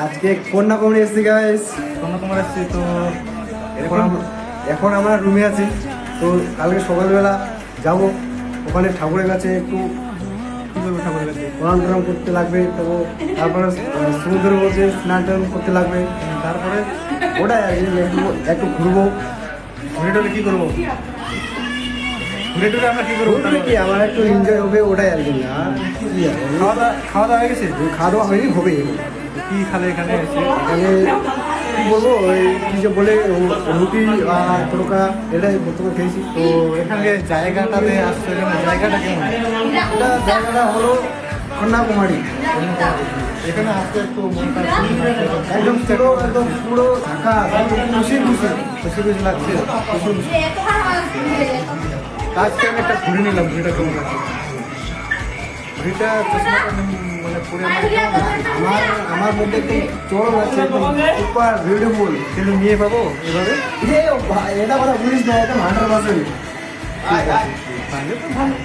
আজকে কন্যাকুমারী এসেছি গাইস। কন্যাকুমারী এসেছি তো এখন আমরা রুমে আছি। তো কালকে সকালবেলা যাব ওখানে ঠাকুরের কাছে একটু কী করবো ঠাকুরের কাছে? প্রণাম টনাম করতে লাগবে। তো তারপরে সমুদ্রের মধ্যে স্নান টান করতে লাগবে। তারপরে ওটাই আর কি, একটু ঘুরবো। ঘুরে টুরে কী করবো? ঘুরে টুরে আমরা কী করবো? ঘুরবে কি, আমার একটু এনজয় হবে, ওটাই আর কি। আর কি আর, খাওয়া দাওয়া হয়ে গেছে? খাওয়া দাওয়া হয়নি, হবে। কী খালে এখানে এসে? এখানে কি বলবো, ওই কি যে বলে রুটি আর তড়কা, এটাই বর্তমানে খেয়েছি। তো এখানে জায়গাটাতে আসছে, এখানে জায়গাটা কেমন? এটা জায়গাটা হলো কন্যাকুমারী। এখানে আসতে একটু মনটা একদম পুরো ঢাকা, খুশি খুশি খুশি খুশি লাগছে। আজকে আমি একটা ঘুরে নিলাম, ঘুরিটা কেমন লাগছে? ঘুরিটা চশমাটা মানে পরে আমার মধ্যে একদম চড় আছে, একদম সুপার বিউটিফুল। কিন্তু নিয়ে পাবো এভাবে? এটা কথা বলিস না, এটা 100%। তাহলে তো ভালো।